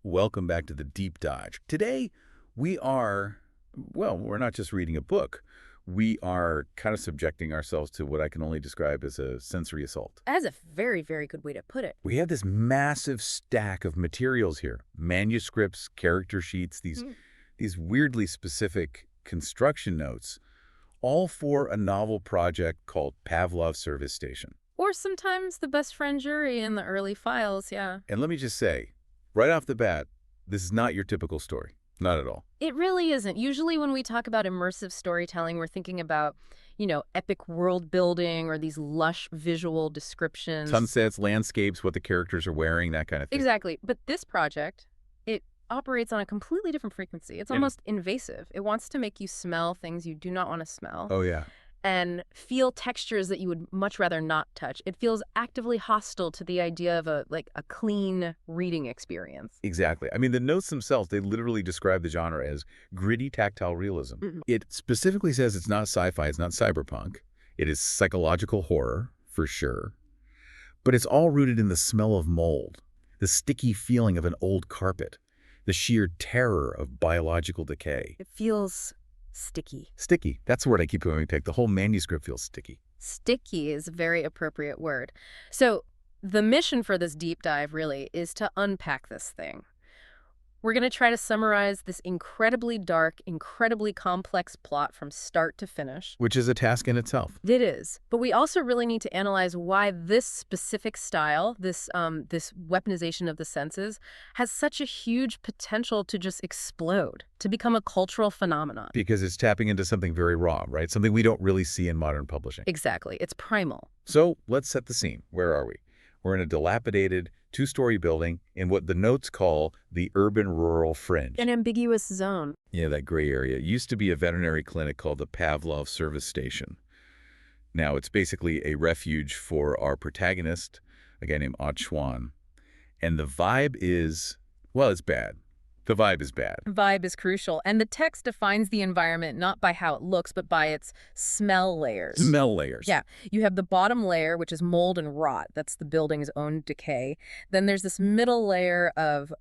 Welcome back to the Deep Dive. Today, we're not just reading a book. We are kind of subjecting ourselves to what I can only describe as a sensory assault. That's a very, very good way to put it. We have this massive stack of materials here. Manuscripts, character sheets, these weirdly specific construction notes, all for a novel project called Pavlov's Service Station. Or sometimes the best friend jury in the early files, yeah. And let me just say, right off the bat, this is not your typical story. Not at all. It really isn't. Usually when we talk about immersive storytelling, we're thinking about, epic world building or these lush visual descriptions. Sunsets, landscapes, what the characters are wearing, that kind of thing. Exactly. But this project, it operates on a completely different frequency. It's almost invasive. It wants to make you smell things you do not want to smell. Oh, yeah. And feel textures that you would much rather not touch. It feels actively hostile to the idea of a clean reading experience. Exactly. I mean, the notes themselves, they literally describe the genre as gritty tactile realism. Mm-hmm. It specifically says it's not sci-fi, it's not cyberpunk. It is psychological horror, for sure. But it's all rooted in the smell of mold, the sticky feeling of an old carpet, the sheer terror of biological decay. It feels sticky. Sticky. That's the word I keep going to take. The whole manuscript feels sticky. Sticky is a very appropriate word. So the mission for this deep dive really is to unpack this thing. We're going to try to summarize this incredibly dark, incredibly complex plot from start to finish. Which is a task in itself. It is. But we also really need to analyze why this specific style, this weaponization of the senses, has such a huge potential to just explode, to become a cultural phenomenon. Because it's tapping into something very raw, right? Something we don't really see in modern publishing. Exactly. It's primal. So let's set the scene. Where are we? We're in a dilapidated two-story building in what the notes call the urban-rural fringe. An ambiguous zone. Yeah, that gray area. It used to be a veterinary clinic called the Pavlov Service Station. Now it's basically a refuge for our protagonist, a guy named Chwan. And the vibe is, well, it's bad. The vibe is bad. Vibe is crucial. And the text defines the environment not by how it looks, but by its smell layers. Smell layers. Yeah. You have the bottom layer, which is mold and rot. That's the building's own decay. Then there's this middle layer of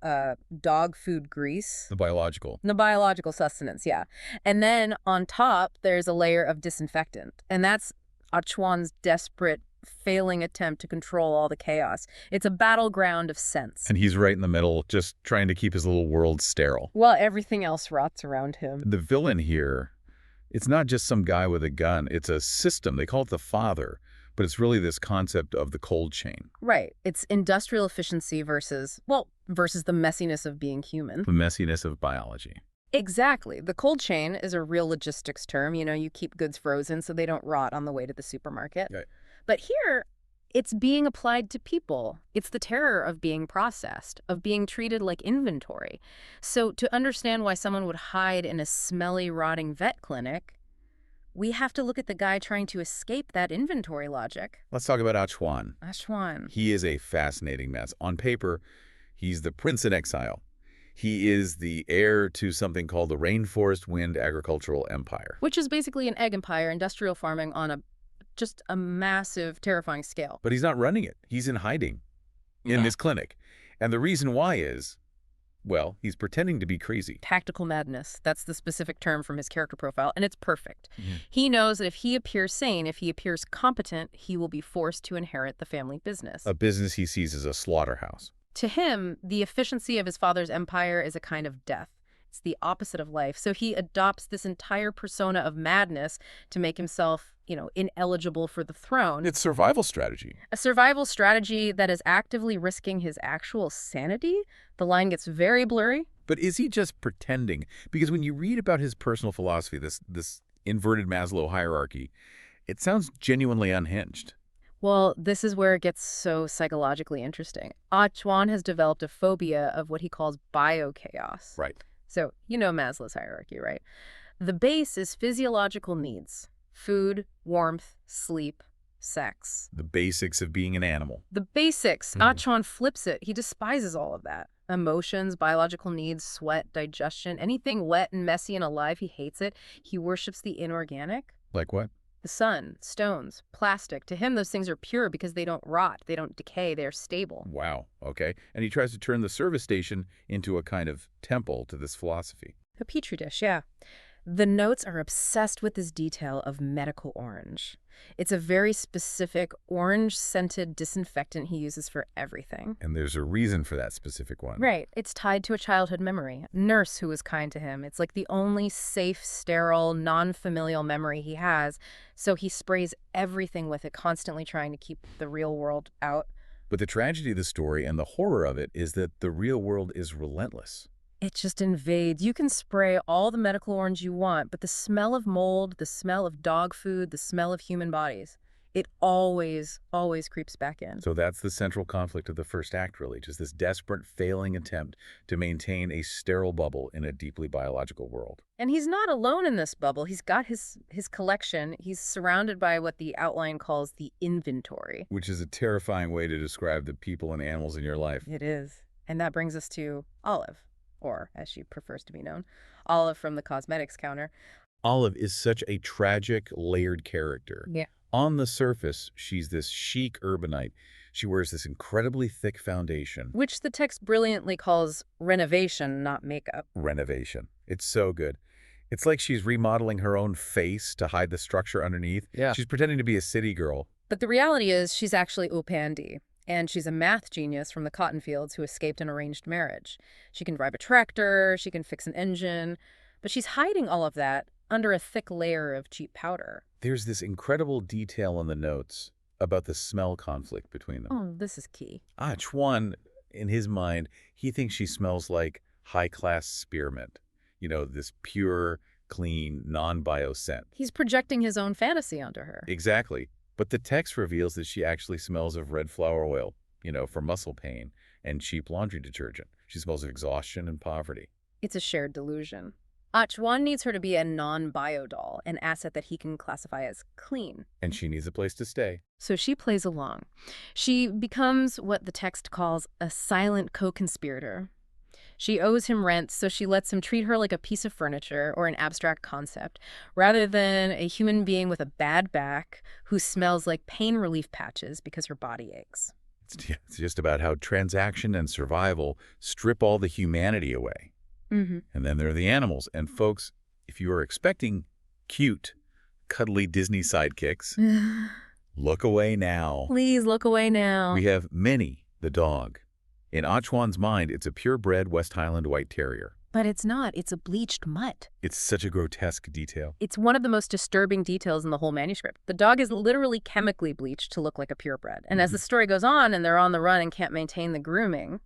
dog food grease. The biological. The biological sustenance, yeah. And then on top, there's a layer of disinfectant. And that's Chwan's desperate failing attempt to control all the chaos. It's a battleground of scents. And he's right in the middle, just trying to keep his little world sterile. Well, everything else rots around him. The villain here, it's not just some guy with a gun. It's a system. They call it the Father, but it's really this concept of the cold chain. Right. It's industrial efficiency versus the messiness of being human. The messiness of biology. Exactly. The cold chain is a real logistics term. You keep goods frozen so they don't rot on the way to the supermarket. Right. But here, it's being applied to people. It's the terror of being processed, of being treated like inventory. So to understand why someone would hide in a smelly, rotting vet clinic, we have to look at the guy trying to escape that inventory logic. Let's talk about Chwan. Chwan. He is a fascinating mess. On paper, he's the prince in exile. He is the heir to something called the Rainforest Wind Agricultural Empire. Which is basically an egg empire, industrial farming on just a massive, terrifying scale. But he's not running it. He's in hiding in this clinic. And the reason why is, well, he's pretending to be crazy. Tactical madness. That's the specific term from his character profile, and it's perfect. Mm-hmm. He knows that if he appears sane, if he appears competent, he will be forced to inherit the family business. A business he sees as a slaughterhouse. To him, the efficiency of his father's empire is a kind of death. It's the opposite of life. So he adopts this entire persona of madness to make himself, ineligible for the throne. It's survival strategy. A survival strategy that is actively risking his actual sanity. The line gets very blurry. But is he just pretending? Because when you read about his personal philosophy, this inverted Maslow hierarchy, it sounds genuinely unhinged. Well, this is where it gets so psychologically interesting. Chwan has developed a phobia of what he calls biochaos. Right. So, Maslow's hierarchy, right? The base is physiological needs: food, warmth, sleep, sex. The basics of being an animal. The basics. Chwan flips it. He despises all of that. Emotions, biological needs, sweat, digestion, anything wet and messy and alive, he hates it. He worships the inorganic. Like what? The sun, stones, plastic. To him, those things are pure because they don't rot, they don't decay, they're stable. Wow, okay. And he tries to turn the service station into a kind of temple to this philosophy. A petri dish, yeah. The notes are obsessed with this detail of medical orange. It's a very specific orange-scented disinfectant he uses for everything. And there's a reason for that specific one. Right. It's tied to a childhood memory. A nurse who was kind to him. It's like the only safe, sterile, non-familial memory he has. So he sprays everything with it, constantly trying to keep the real world out. But the tragedy of the story and the horror of it is that the real world is relentless. It just invades. You can spray all the medical orange you want, but the smell of mold, the smell of dog food, the smell of human bodies, it always, always creeps back in. So that's the central conflict of the first act, really, just this desperate, failing attempt to maintain a sterile bubble in a deeply biological world. And he's not alone in this bubble. He's got his collection. He's surrounded by what the outline calls the inventory. Which is a terrifying way to describe the people and animals in your life. It is. And that brings us to Olive, or as she prefers to be known, Olive from the cosmetics counter. Olive is such a tragic, layered character. Yeah. On the surface, she's this chic urbanite. She wears this incredibly thick foundation. Which the text brilliantly calls renovation, not makeup. Renovation. It's so good. It's like she's remodeling her own face to hide the structure underneath. Yeah. She's pretending to be a city girl. But the reality is she's actually Upandi. And she's a math genius from the cotton fields who escaped an arranged marriage. She can drive a tractor, she can fix an engine, but she's hiding all of that under a thick layer of cheap powder. There's this incredible detail in the notes about the smell conflict between them. Oh, this is key. Chuan, in his mind, he thinks she smells like high-class spearmint. You know, this pure, clean, non-bio scent. He's projecting his own fantasy onto her. Exactly. But the text reveals that she actually smells of red flower oil, for muscle pain, and cheap laundry detergent. She smells of exhaustion and poverty. It's a shared delusion. Chuan needs her to be a non-bio doll, an asset that he can classify as clean. And she needs a place to stay. So she plays along. She becomes what the text calls a silent co-conspirator. She owes him rent, so she lets him treat her like a piece of furniture or an abstract concept, rather than a human being with a bad back who smells like pain relief patches because her body aches. It's just about how transaction and survival strip all the humanity away. Mm-hmm. And then there are the animals. And folks, if you are expecting cute, cuddly Disney sidekicks, look away now. Please look away now. We have Minnie, the dog. In Chuan's mind, it's a purebred West Highland White Terrier. But it's not. It's a bleached mutt. It's such a grotesque detail. It's one of the most disturbing details in the whole manuscript. The dog is literally chemically bleached to look like a purebred. And as the story goes on and they're on the run and can't maintain the grooming,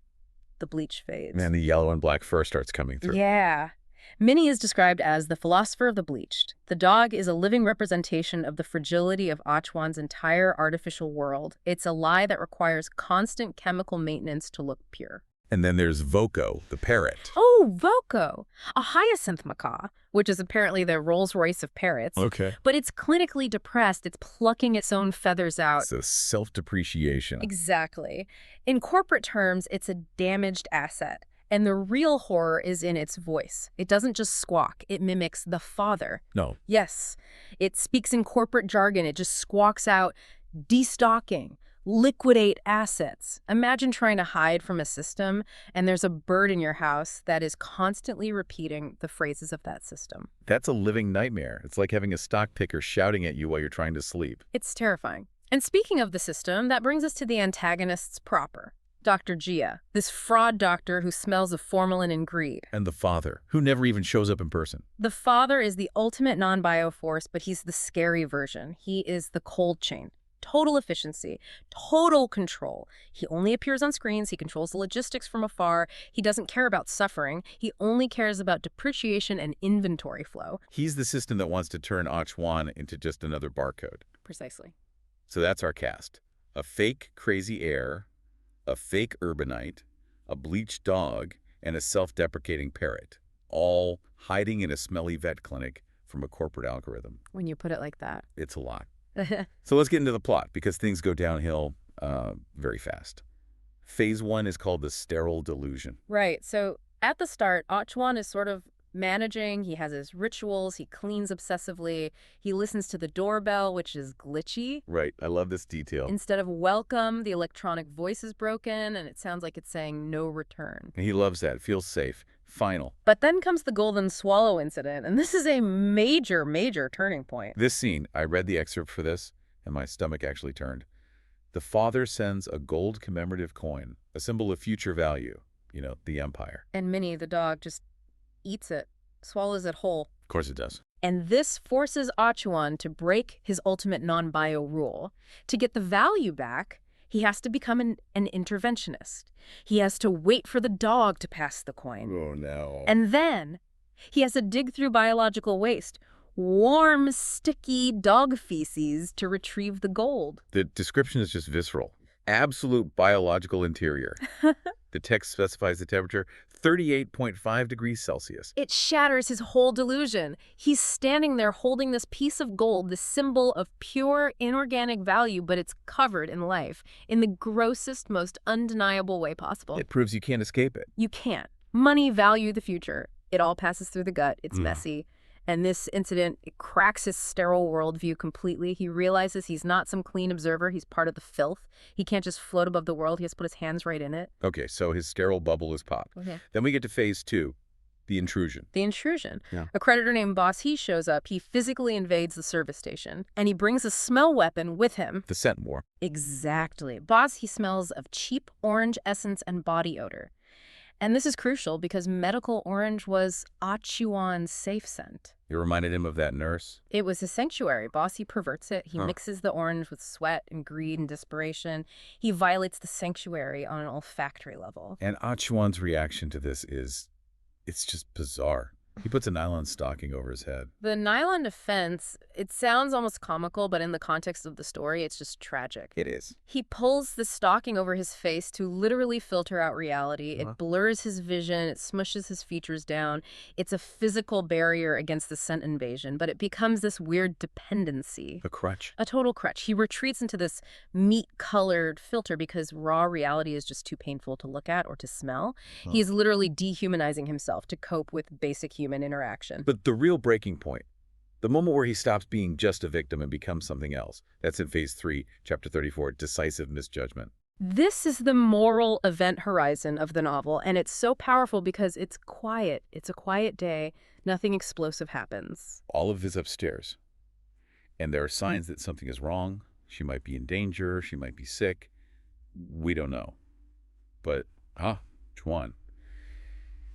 the bleach fades. And the yellow and black fur starts coming through. Yeah. Minnie is described as the philosopher of the bleached. The dog is a living representation of the fragility of Chuan's entire artificial world. It's a lie that requires constant chemical maintenance to look pure. And then there's Voco, the parrot. Oh, Voco, a hyacinth macaw, which is apparently the Rolls-Royce of parrots. Okay. But it's clinically depressed. It's plucking its own feathers out. So self-depreciation. Exactly. In corporate terms, it's a damaged asset. And the real horror is in its voice. It doesn't just squawk. It mimics the father. No. Yes. It speaks in corporate jargon. It just squawks out, destocking, liquidate assets. Imagine trying to hide from a system, and there's a bird in your house that is constantly repeating the phrases of that system. That's a living nightmare. It's like having a stock picker shouting at you while you're trying to sleep. It's terrifying. And speaking of the system, that brings us to the antagonists proper. Dr. Jia, this fraud doctor who smells of formalin and greed. And the father, who never even shows up in person. The father is the ultimate non-bio force, but he's the scary version. He is the cold chain. Total efficiency, total control. He only appears on screens. He controls the logistics from afar. He doesn't care about suffering. He only cares about depreciation and inventory flow. He's the system that wants to turn Chuan into just another barcode. Precisely. So that's our cast. A fake crazy heir, a fake urbanite, a bleached dog, and a self-deprecating parrot, all hiding in a smelly vet clinic from a corporate algorithm. When you put it like that. It's a lot. So let's get into the plot, because things go downhill very fast. Phase 1 is called the sterile delusion. Right. So at the start, Chuan is sort of managing, he has his rituals, he cleans obsessively, he listens to the doorbell, which is glitchy. Right. I love this detail. Instead of welcome, the electronic voice is broken, and it sounds like it's saying no return. And he loves that. It feels safe. Final. But then comes the golden swallow incident, and this is a major, major turning point. This scene, I read the excerpt for this, and my stomach actually turned. The father sends a gold commemorative coin, a symbol of future value, the empire. And Minnie, the dog, just eats it, swallows it whole. Of course it does. And this forces Achuan to break his ultimate non-bio rule. To get the value back, he has to become an interventionist. He has to wait for the dog to pass the coin. Oh, no. And then he has to dig through biological waste, warm, sticky dog feces to retrieve the gold. The description is just visceral. Absolute biological interior. The text specifies the temperature 38.5 degrees Celsius. It shatters his whole delusion. He's standing there holding this piece of gold, this symbol of pure inorganic value, but it's covered in life in the grossest, most undeniable way possible. It proves you can't escape it. You can't. Money, value, the future. It all passes through the gut. It's messy. And this incident, it cracks his sterile worldview completely. He realizes he's not some clean observer. He's part of the filth. He can't just float above the world. He has to put his hands right in it. Okay, so his sterile bubble is popped. Okay. Then we get to phase 2, the intrusion. The intrusion. Yeah. A creditor named Boss He shows up. He physically invades the service station, and he brings a smell weapon with him. The scent war. Exactly. Boss He smells of cheap orange essence and body odor. And this is crucial because medical orange was Achuan's safe scent. It reminded him of that nurse. It was his sanctuary. Bossy perverts it. He mixes the orange with sweat and greed and desperation. He violates the sanctuary on an olfactory level. And Achuan's reaction to this is, it's just bizarre. He puts a nylon stocking over his head. The nylon defense, it sounds almost comical, but in the context of the story, it's just tragic. It is. He pulls the stocking over his face to literally filter out reality. It blurs his vision. It smushes his features down. It's a physical barrier against the scent invasion, but it becomes this weird dependency. A crutch. A total crutch. He retreats into this meat-colored filter because raw reality is just too painful to look at or to smell. He is literally dehumanizing himself to cope with basic human interaction. But the real breaking point, the moment where he stops being just a victim and becomes something else, that's in phase 3, chapter 34, decisive misjudgment. This is the moral event horizon of the novel, and it's so powerful because it's quiet. It's a quiet day. Nothing explosive happens. Olive is upstairs, and there are signs that something is wrong. She might be in danger. She might be sick. We don't know. But, Chuan.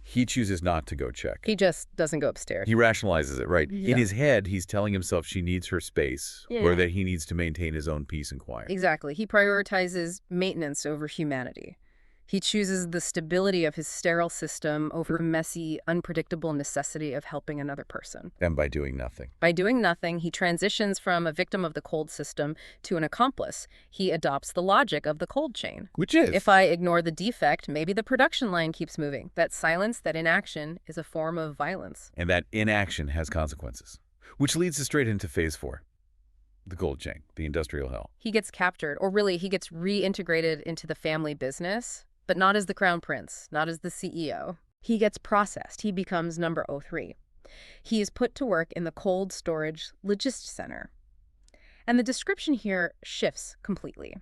He chooses not to go check. He just doesn't go upstairs. He rationalizes it, right? Yeah. In his head, he's telling himself she needs her space, Yeah. or that he needs to maintain his own peace and quiet. Exactly. He prioritizes maintenance over humanity. He chooses the stability of his sterile system over the messy, unpredictable necessity of helping another person. And by doing nothing. By doing nothing, he transitions from a victim of the cold system to an accomplice. He adopts the logic of the cold chain. Which is? If I ignore the defect, maybe the production line keeps moving. That silence, that inaction, is a form of violence. And that inaction has consequences. Which leads us straight into phase 4. The gold chain, the industrial hell. He gets captured, or really, he gets reintegrated into the family business, but not as the crown prince, not as the CEO. He gets processed. He becomes number 03. He is put to work in the cold storage logistics center. And the description here shifts completely.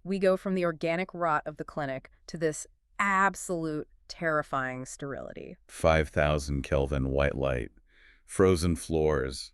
We go from the organic rot of the clinic to this absolute terrifying sterility. 5,000 Kelvin white light, frozen floors,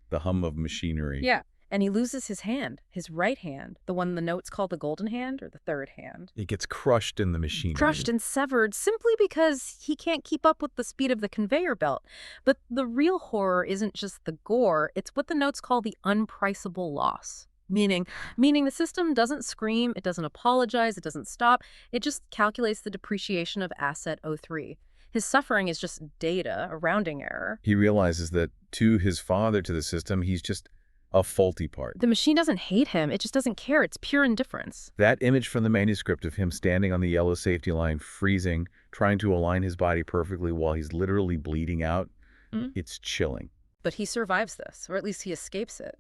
the hum of machinery. Yeah. And he loses his hand, his right hand, the one the notes call the golden hand or the third hand. It gets crushed in the machinery. Crushed and severed simply because he can't keep up with the speed of the conveyor belt. But the real horror isn't just the gore, it's what the notes call the unpriceable loss. Meaning the system doesn't scream, it doesn't apologize, it doesn't stop, it just calculates the depreciation of asset 03. His suffering is just data, a rounding error. He realizes that to his father, to the system, he's just a faulty part. The machine doesn't hate him, it just doesn't care, it's pure indifference. That image from the manuscript of him standing on the yellow safety line, freezing, trying to align his body perfectly while he's literally bleeding out, it's chilling. But he survives this, or at least he escapes it.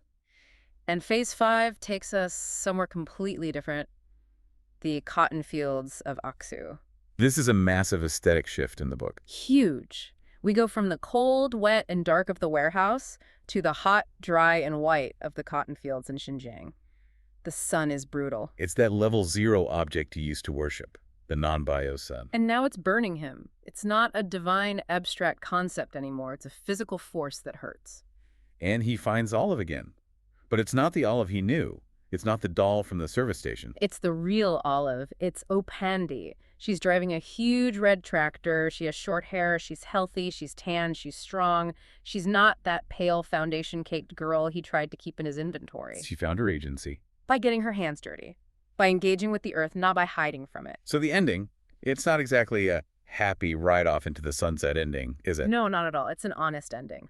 And phase 5 takes us somewhere completely different, the cotton fields of Aksu. This is a massive aesthetic shift in the book. Huge. We go from the cold, wet, and dark of the warehouse to the hot, dry, and white of the cotton fields in Xinjiang. The sun is brutal. It's that level 0 object he used to worship, the non-bio sun. And now it's burning him. It's not a divine, abstract concept anymore. It's a physical force that hurts. And he finds Olive again. But it's not the Olive he knew. It's not the doll from the service station. It's the real Olive. It's Opandi. She's driving a huge red tractor. She has short hair. She's healthy. She's tan. She's strong. She's not that pale, foundation-caked girl he tried to keep in his inventory. She found her agency. By getting her hands dirty. By engaging with the earth, not by hiding from it. So the ending, it's not exactly a happy ride off into the sunset ending, is it? No, not at all. It's an honest ending.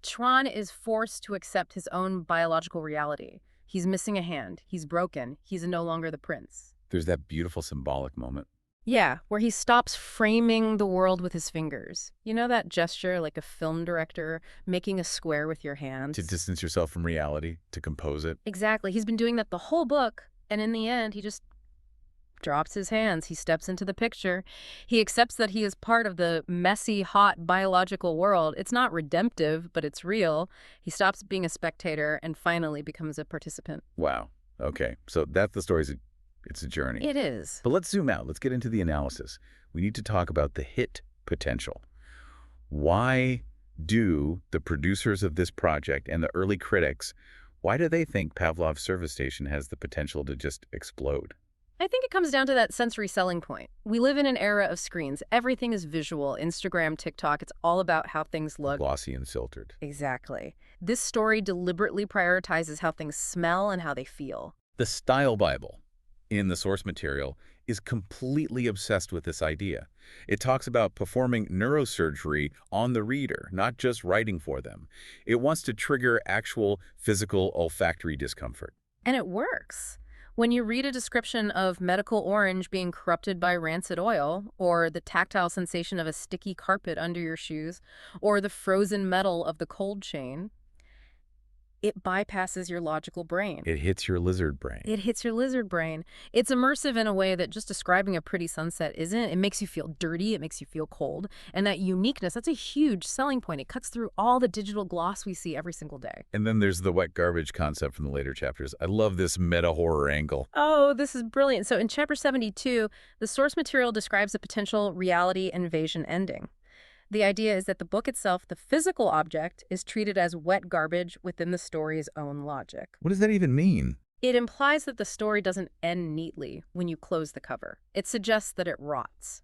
Chuan is forced to accept his own biological reality. He's missing a hand. He's broken. He's no longer the prince. There's that beautiful symbolic moment. Yeah, where he stops framing the world with his fingers. You know that gesture like a film director making a square with your hands? To distance yourself from reality, to compose it. Exactly. He's been doing that the whole book, and in the end, he just drops his hands. He steps into the picture. He accepts that he is part of the messy, hot, biological world. It's not redemptive, but it's real. He stops being a spectator and finally becomes a participant. Wow. Okay. So that's the story. It's a journey. It is. But let's zoom out. Let's get into the analysis. We need to talk about the hit potential. Why do the producers of this project and the early critics, why do they think Pavlov's service station has the potential to just explode? I think it comes down to that sensory selling point. We live in an era of screens. Everything is visual. Instagram, TikTok, it's all about how things look. Glossy and filtered. Exactly. This story deliberately prioritizes how things smell and how they feel. The Style Bible in the source material is completely obsessed with this idea. It talks about performing neurosurgery on the reader, not just writing for them. It wants to trigger actual physical olfactory discomfort. And it works. When you read a description of medical orange being corrupted by rancid oil, or the tactile sensation of a sticky carpet under your shoes, or the frozen metal of the cold chain, it bypasses your logical brain. It hits your lizard brain. It hits your lizard brain. It's immersive in a way that just describing a pretty sunset isn't. It makes you feel dirty. It makes you feel cold. And that uniqueness, that's a huge selling point. It cuts through all the digital gloss we see every single day. And then there's the wet garbage concept from the later chapters. I love this meta-horror angle. Oh, this is brilliant. So in chapter 72, the source material describes a potential reality invasion ending. The idea is that the book itself, the physical object, is treated as wet garbage within the story's own logic. What does that even mean? It implies that the story doesn't end neatly when you close the cover. It suggests that it rots,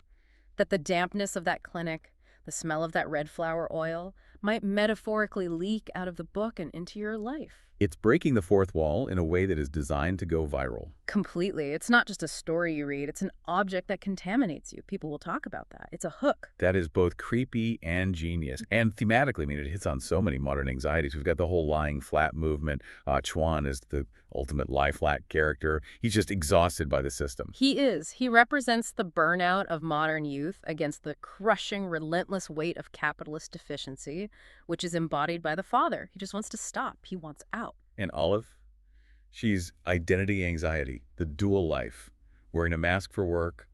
that the dampness of that clinic, the smell of that red flower oil, might metaphorically leak out of the book and into your life. It's breaking the fourth wall in a way that is designed to go viral. Completely. It's not just a story you read. It's an object that contaminates you. People will talk about that. It's a hook. That is both creepy and genius. And thematically, I mean, it hits on so many modern anxieties. We've got the whole lying flat movement. Chuan is the ultimate lie flat character. He's just exhausted by the system. He is. He represents the burnout of modern youth against the crushing, relentless weight of capitalist deficiency, which is embodied by the father. He just wants to stop. He wants out. And Olive? She's identity anxiety, the dual life, wearing a mask for work,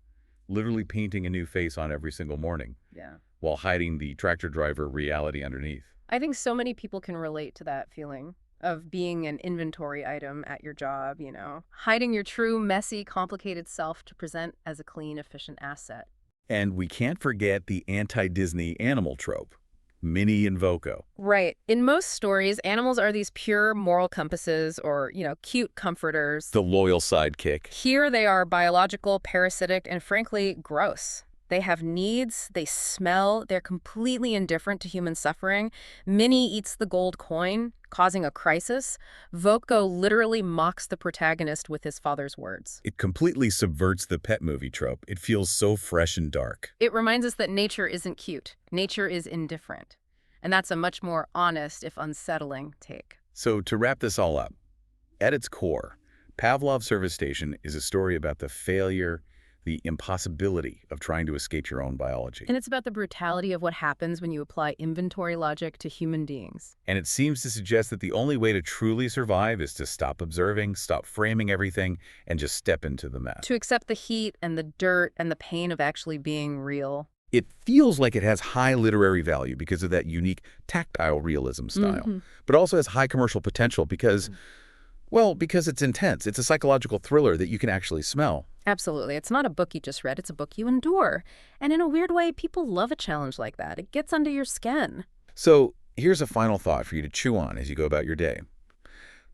literally painting a new face on every single morning. Yeah. While hiding the tractor driver reality underneath. I think so many people can relate to that feeling of being an inventory item at your job, you know, hiding your true, messy, complicated self to present as a clean, efficient asset. And we can't forget the anti-Disney animal trope, Minnie and Voco. Right. In most stories, animals are these pure moral compasses or, cute comforters. The loyal sidekick. Here they are biological, parasitic, and frankly, gross. They have needs, they smell, they're completely indifferent to human suffering. Minnie eats the gold coin, causing a crisis. Voco literally mocks the protagonist with his father's words. It completely subverts the pet movie trope. It feels so fresh and dark. It reminds us that nature isn't cute. Nature is indifferent. And that's a much more honest, if unsettling, take. So to wrap this all up, at its core, Pavlov's Service Station is a story about the failure, the impossibility of trying to escape your own biology. And it's about the brutality of what happens when you apply inventory logic to human beings. And it seems to suggest that the only way to truly survive is to stop observing, stop framing everything, and just step into the mess. To accept the heat and the dirt and the pain of actually being real. It feels like it has high literary value because of that unique tactile realism style, but also has high commercial potential because, well, because it's intense. It's a psychological thriller that you can actually smell. Absolutely. It's not a book you just read, it's a book you endure. And in a weird way, people love a challenge like that. It gets under your skin. So here's a final thought for you to chew on as you go about your day.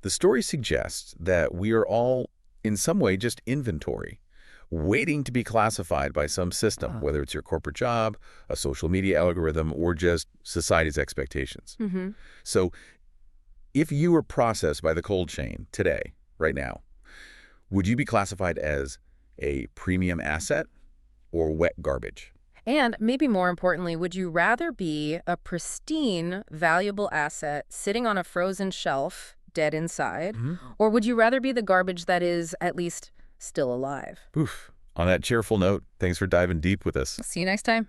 The story suggests that we are all, in some way, just inventory, waiting to be classified by some system, whether it's your corporate job, a social media algorithm, or just society's expectations. So if you were processed by the cold chain today, right now, would you be classified as a premium asset or wet garbage? And maybe more importantly, would you rather be a pristine, valuable asset sitting on a frozen shelf, dead inside, or would you rather be the garbage that is, at least, still alive? Oof. On that cheerful note, thanks for diving deep with us. See you next time.